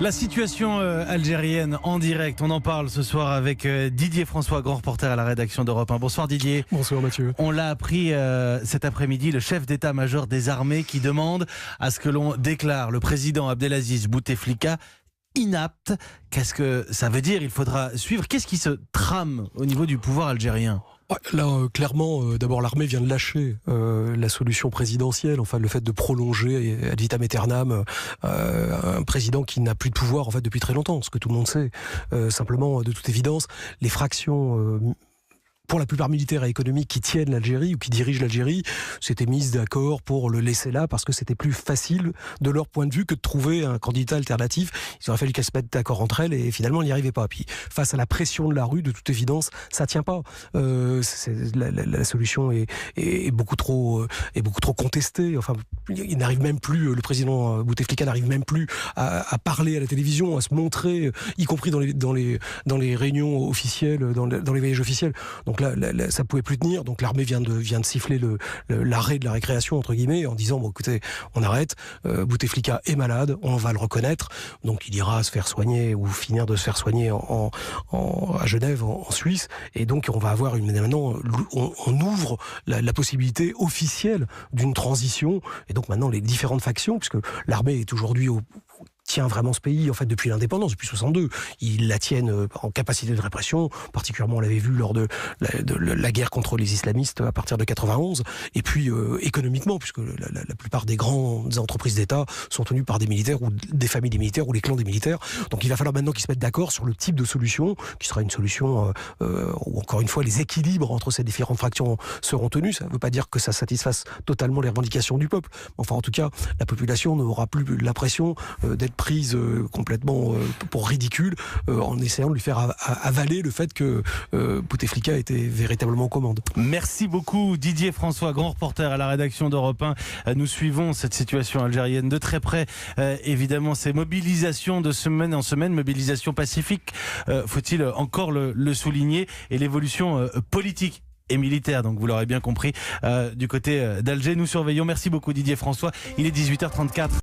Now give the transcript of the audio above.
La situation algérienne en direct, on en parle ce soir avec Didier François, grand reporter à la rédaction d'Europe 1. Bonsoir Didier. Bonsoir Mathieu. On l'a appris cet après-midi, le chef d'état-major des armées qui demande à ce que l'on déclare le président Abdelaziz Bouteflika inapte. Qu'est-ce que ça veut dire? Il faudra suivre. Qu'est-ce qui se trame au niveau du pouvoir algérien? Là, clairement, d'abord l'armée vient de lâcher la solution présidentielle, enfin le fait de prolonger ad vitam aeternam un président qui n'a plus de pouvoir en fait depuis très longtemps, ce que tout le monde sait. Simplement, de toute évidence, les fractions pour la plupart militaires et économiques qui tiennent l'Algérie ou qui dirigent l'Algérie, s'étaient mises d'accord pour le laisser là parce que c'était plus facile de leur point de vue que de trouver un candidat alternatif. Il aurait fallu qu'elles se mettent d'accord entre elles et finalement elles n'y arrivaient pas. Puis face à la pression de la rue, de toute évidence, ça tient pas. La solution est beaucoup trop contestée. Enfin, il n'arrive même plus, le président Bouteflika n'arrive même plus à parler à la télévision, à se montrer, y compris dans les réunions officielles, dans les voyages officiels. Donc là, ça pouvait plus tenir. Donc l'armée vient de siffler l'arrêt de la récréation entre guillemets en disant bon écoutez, on arrête. Bouteflika est malade, on va le reconnaître. Donc il ira se faire soigner ou finir de se faire soigner à Genève, en Suisse. Et donc on va avoir maintenant on ouvre la possibilité officielle d'une transition. Et donc maintenant les différentes factions, puisque l'armée est aujourd'hui tient vraiment ce pays en fait depuis l'indépendance, depuis 62. Ils la tiennent en capacité de répression, particulièrement on l'avait vu lors de la guerre contre les islamistes à partir de 91, et puis économiquement, puisque la plupart des grandes entreprises d'État sont tenues par des militaires ou des familles des militaires ou les clans des militaires. Donc il va falloir maintenant qu'ils se mettent d'accord sur le type de solution, qui sera une solution où encore une fois les équilibres entre ces différentes fractions seront tenus. Ça ne veut pas dire que ça satisfasse totalement les revendications du peuple. Enfin en tout cas, la population n'aura plus l'impression d'être prise complètement pour ridicule en essayant de lui faire avaler le fait que Bouteflika était véritablement aux commandes. Merci beaucoup Didier François, grand reporter à la rédaction d'Europe 1. Nous suivons cette situation algérienne de très près. Évidemment, ces mobilisations de semaine en semaine, mobilisation pacifique, faut-il encore le souligner, et l'évolution politique et militaire, donc vous l'aurez bien compris, du côté d'Alger. Nous surveillons. Merci beaucoup Didier François. Il est 18h34.